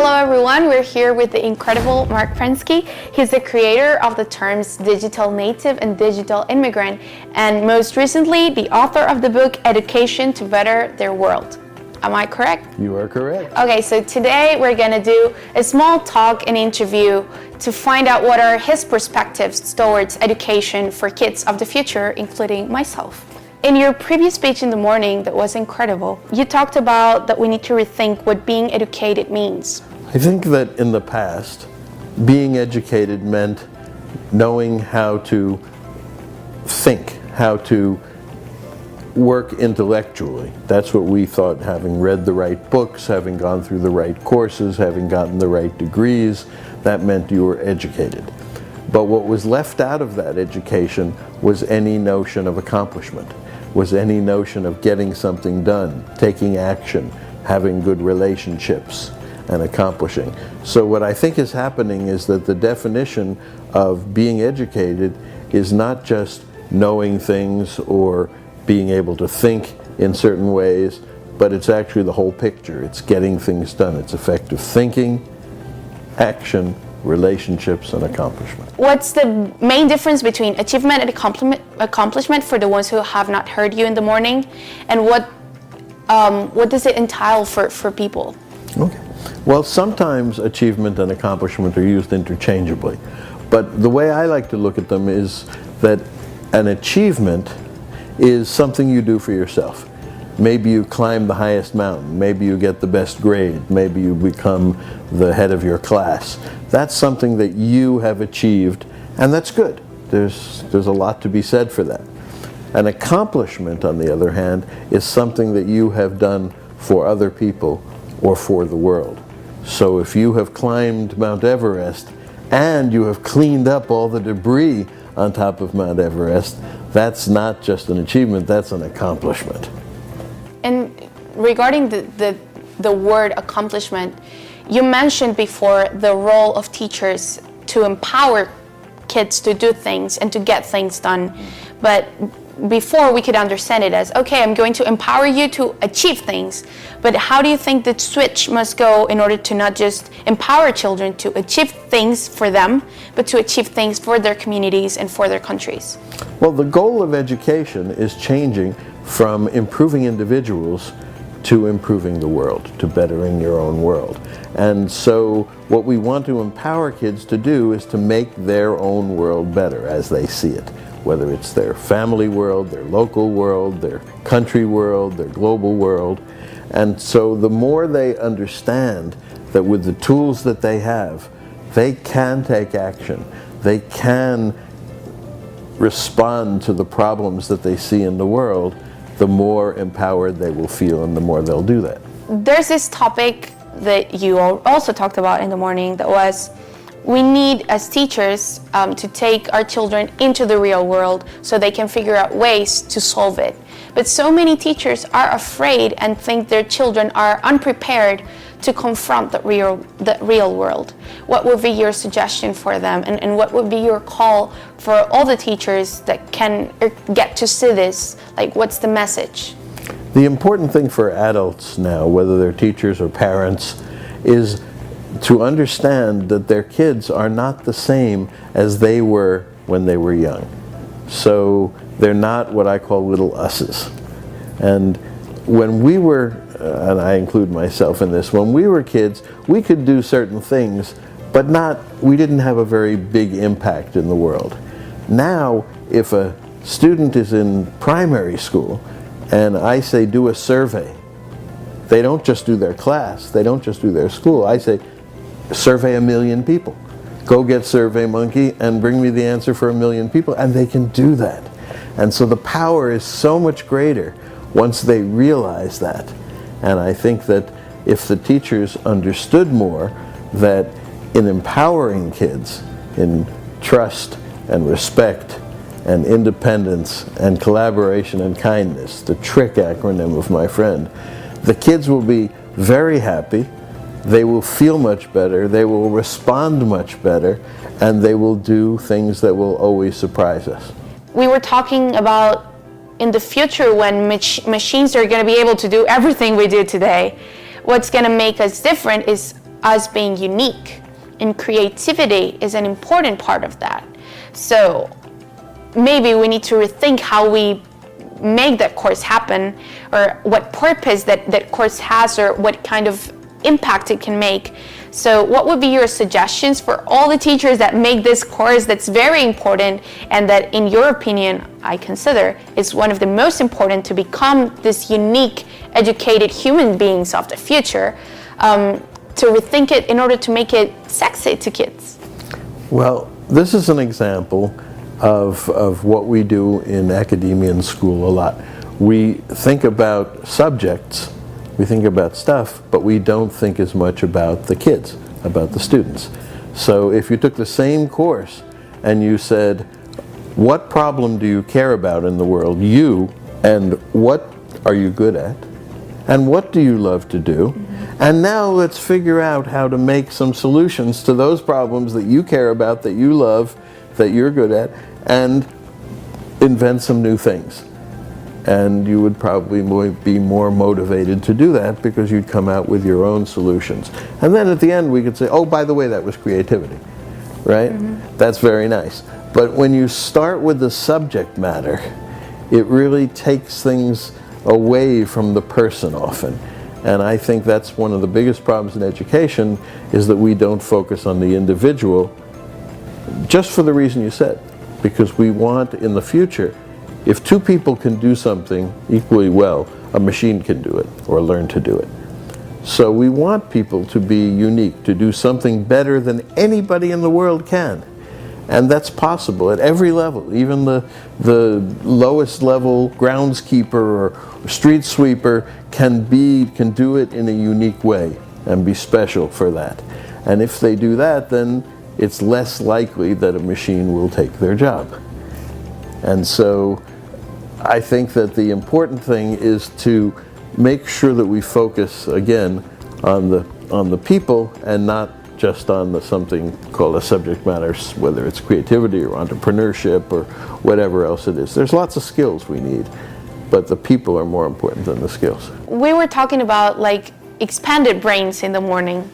Hello everyone, we're here with the incredible Marc Prensky. He's the creator of the terms digital native and digital immigrant, and most recently the author of the book Education to Better Their World. Am I correct? You are correct. Okay, so today we're gonna do a small talk and interview to find out what are his perspectives towards education for kids of the future, including myself. In your previous speech in the morning that was incredible, you talked about that we need to rethink what being educated means. I think that in the past, being educated meant knowing how to think, how to work intellectually. That's what we thought, having read the right books, having gone through the right courses, having gotten the right degrees, that meant you were educated. But what was left out of that education was any notion of accomplishment, was any notion of getting something done, taking action, having good relationships, and accomplishing. So what I think is happening is that the definition of being educated is not just knowing things or being able to think in certain ways, but it's actually the whole picture. It's getting things done. It's effective thinking, action, relationships, and accomplishment. What's the main difference between achievement and accomplishment for the ones who have not heard you in the morning, and what does it entail for people? Okay. Well, sometimes achievement and accomplishment are used interchangeably, but the way I like to look at them is that an achievement is something you do for yourself. Maybe you climb the highest mountain, maybe you get the best grade, maybe you become the head of your class. That's something that you have achieved, and that's good. There's a lot to be said for that. An accomplishment, on the other hand, is something that you have done for other people or for the world. So if you have climbed Mount Everest and you have cleaned up all the debris on top of Mount Everest, that's not just an achievement, that's an accomplishment. And regarding the word accomplishment, you mentioned before the role of teachers to empower kids to do things and to get things done. But before we could understand it as, okay, I'm going to empower you to achieve things. But how do you think the switch must go in order to not just empower children to achieve things for them, but to achieve things for their communities and for their countries? Well, the goal of education is changing from improving individuals to improving the world, to bettering your own world. And so what we want to empower kids to do is to make their own world better as they see it, whether it's their family world, their local world, their country world, their global world. And so the more they understand that with the tools that they have, they can take action, they can respond to the problems that they see in the world, the more empowered they will feel and the more they'll do that. There's this topic that you also talked about in the morning that was, we need as teachers to take our children into the real world so they can figure out ways to solve it. But so many teachers are afraid and think their children are unprepared to confront the real world. What would be your suggestion for them, and what would be your call for all the teachers that can get to see this? Like, what's the message? The important thing for adults now, whether they're teachers or parents, is to understand that their kids are not the same as they were when they were young. So they're not what I call little us's. And when we were, and I include myself in this, when we were kids, we could do certain things, but we didn't have a very big impact in the world. Now, if a student is in primary school and I say do a survey, they don't just do their class, they don't just do their school. I say survey 1 million people. Go get SurveyMonkey and bring me the answer for 1 million people, and they can do that. And so the power is so much greater once they realize that. And I think that if the teachers understood more that in empowering kids in trust and respect and independence and collaboration and kindness, the TRIC acronym of my friend, the kids will be very happy, they will feel much better, they will respond much better, and they will do things that will always surprise us. We were talking about in the future when machines are going to be able to do everything we do today. What's going to make us different is us being unique, and creativity is an important part of that. So maybe we need to rethink how we make that course happen, or what purpose that course has, or what kind of impact it can make. So what would be your suggestions for all the teachers that make this course that's very important, and that in your opinion I consider is one of the most important to become this unique, educated human beings of the future, to rethink it in order to make it sexy to kids? Well, this is an example of what we do in academia and school a lot. We think about subjects, we think about stuff, but we don't think as much about the kids, about the students. So if you took the same course and you said, what problem do you care about in the world, you, and what are you good at, and what do you love to do, and now let's figure out how to make some solutions to those problems that you care about, that you love, that you're good at, and invent some new things. And you would probably be more motivated to do that because you'd come out with your own solutions. And then at the end we could say, oh, by the way, that was creativity, right? That's very nice. But when you start with the subject matter, it really takes things away from the person often. And I think that's one of the biggest problems in education, is that we don't focus on the individual, just for the reason you said. Because we want, in the future, if two people can do something equally well, a machine can do it, or learn to do it. So we want people to be unique, to do something better than anybody in the world can. And that's possible at every level. Even the lowest level groundskeeper or street sweeper can do it in a unique way and be special for that. And if they do that, then it's less likely that a machine will take their job. And so I think that the important thing is to make sure that we focus again on the people, and not just on something called a subject matter, whether it's creativity or entrepreneurship or whatever else it is. There's lots of skills we need, but the people are more important than the skills. We were talking about like expanded brains in the morning.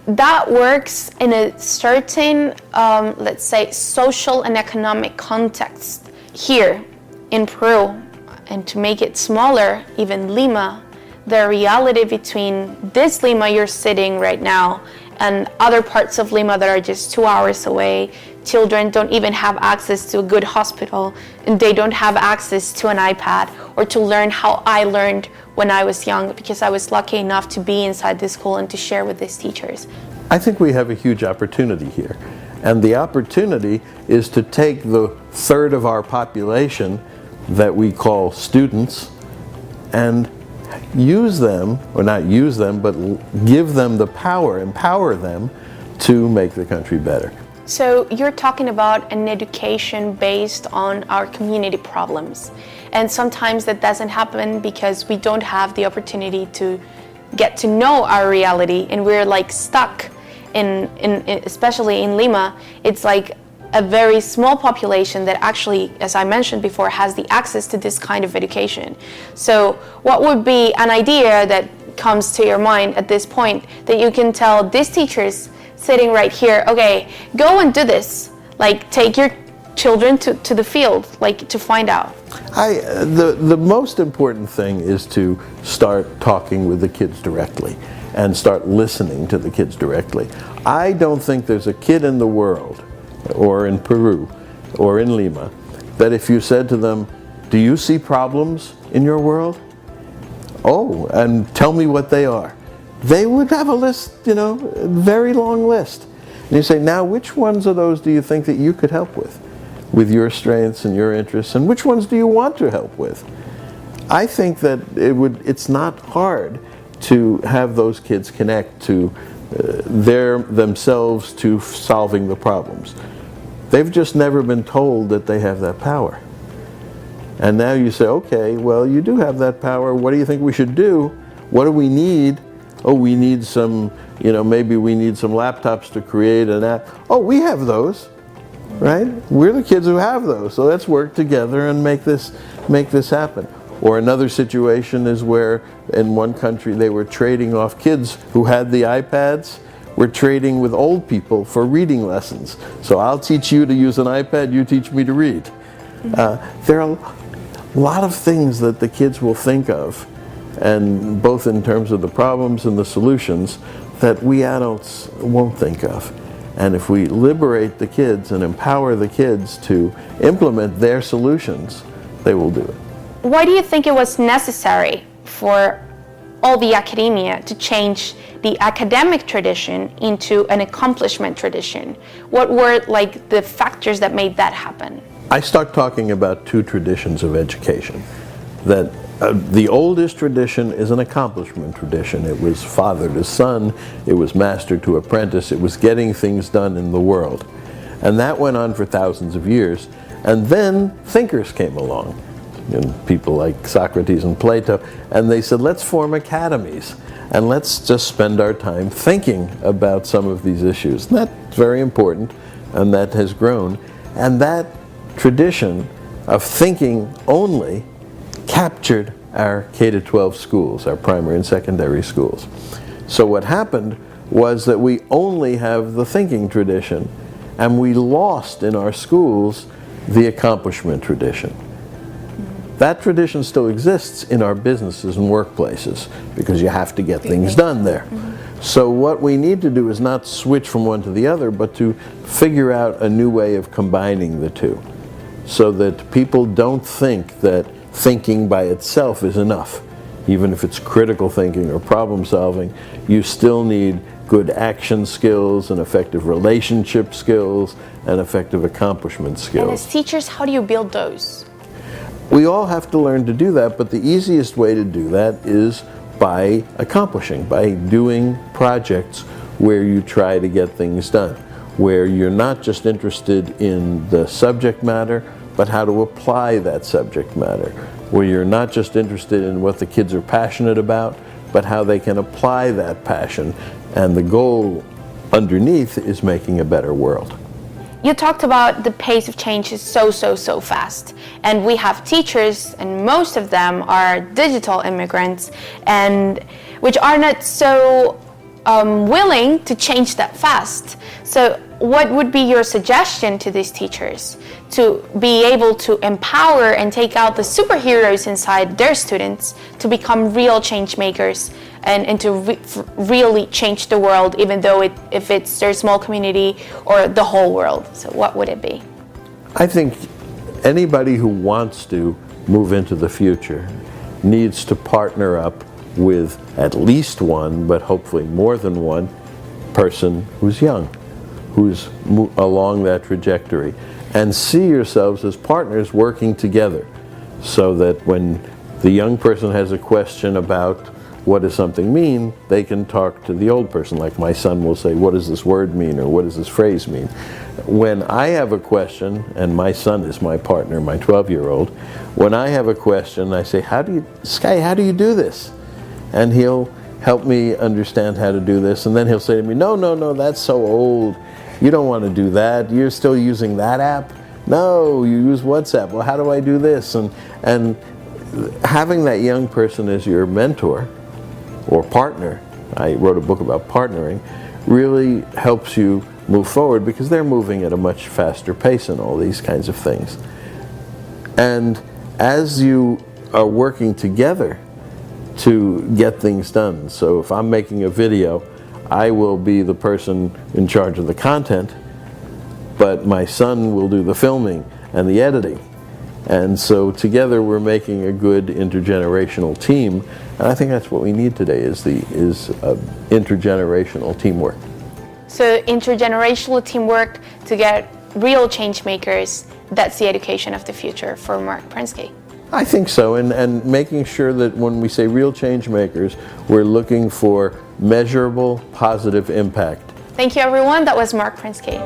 That works in a certain, let's say, social and economic context. Here in Peru, and to make it smaller, even Lima, the reality between this Lima you're sitting right now and other parts of Lima that are just 2 hours away, children don't even have access to a good hospital, and they don't have access to an iPad or to learn how I learned when I was young, because I was lucky enough to be inside this school and to share with these teachers. I think we have a huge opportunity here. And the opportunity is to take the third of our population that we call students and use them, or not use them, but give them the power, empower them to make the country better. So you're talking about an education based on our community problems. And sometimes that doesn't happen because we don't have the opportunity to get to know our reality, and we're like stuck in especially in Lima. It's like a very small population that actually, as I mentioned before, has the access to this kind of education. So what would be an idea that comes to your mind at this point that you can tell these teachers sitting right here, okay, go and do this, like take your children to the field, like to find out? The most important thing is to start talking with the kids directly and start listening to the kids directly. I don't think there's a kid in the world, or in Peru, or in Lima, that if you said to them, do you see problems in your world? Oh, and tell me what they are. They would have a list, a very long list. And you say, now which ones of those do you think that you could help with your strengths and your interests, and which ones do you want to help with? I think that it's not hard to have those kids connect to themselves to solving the problems. They've just never been told that they have that power. And now you say, okay, well, you do have that power. What do you think we should do? What do we need? Oh, we need some, maybe we need some laptops to create an app. Oh, we have those, right? We're the kids who have those. So let's work together and make this happen. Or another situation is where in one country they were trading off kids who had the iPads, were trading with old people for reading lessons. So I'll teach you to use an iPad, you teach me to read. There are a lot of things that the kids will think of, and both in terms of the problems and the solutions, that we adults won't think of. And if we liberate the kids and empower the kids to implement their solutions, they will do it. Why do you think it was necessary for all the academia to change the academic tradition into an accomplishment tradition? What were like the factors that made that happen? I start talking about two traditions of education. That the oldest tradition is an accomplishment tradition. It was father to son, it was master to apprentice, it was getting things done in the world. And that went on for thousands of years. And then thinkers came along, and people like Socrates and Plato, and they said, let's form academies and let's just spend our time thinking about some of these issues. And that's very important, and that has grown. And that tradition of thinking only captured our K-12 schools, our primary and secondary schools. So what happened was that we only have the thinking tradition, and we lost in our schools the accomplishment tradition. That tradition still exists in our businesses and workplaces because you have to get things done there. So what we need to do is not switch from one to the other, but to figure out a new way of combining the two, so that people don't think that thinking by itself is enough. Even if it's critical thinking or problem solving, you still need good action skills and effective relationship skills and effective accomplishment skills. And as teachers, how do you build those? We all have to learn to do that, but the easiest way to do that is by accomplishing, by doing projects where you try to get things done, where you're not just interested in the subject matter, but how to apply that subject matter, where you're not just interested in what the kids are passionate about, but how they can apply that passion. And the goal underneath is making a better world. You talked about the pace of change is so fast. And we have teachers, and most of them are digital immigrants, and which are not so willing to change that fast. So what would be your suggestion to these teachers to be able to empower and take out the superheroes inside their students to become real change makers and to really change the world, even though if it's their small community or the whole world? So what would it be? I think anybody who wants to move into the future needs to partner up with at least one, but hopefully more than one, person who's young, who's along that trajectory, and see yourselves as partners working together, so that when the young person has a question about what does something mean, they can talk to the old person. Like my son will say, what does this word mean, or what does this phrase mean? When I have a question, and my son is my partner, my 12-year-old, when I have a question, I say, Sky, how do you do this? And he'll help me understand how to do this, and then he'll say to me, no, that's so old. You don't want to do that. You're still using that app? No, you use WhatsApp. Well, how do I do this? And having that young person as your mentor or partner, I wrote a book about partnering, really helps you move forward, because they're moving at a much faster pace in all these kinds of things. And as you are working together to get things done, so if I'm making a video, I will be the person in charge of the content, but my son will do the filming and the editing. And so together we're making a good intergenerational team, and I think that's what we need today is intergenerational teamwork. So intergenerational teamwork to get real change makers, that's the education of the future for Marc Prensky. I think so, and making sure that when we say real change makers, we're looking for measurable, positive impact. Thank you, everyone. That was Marc Prensky.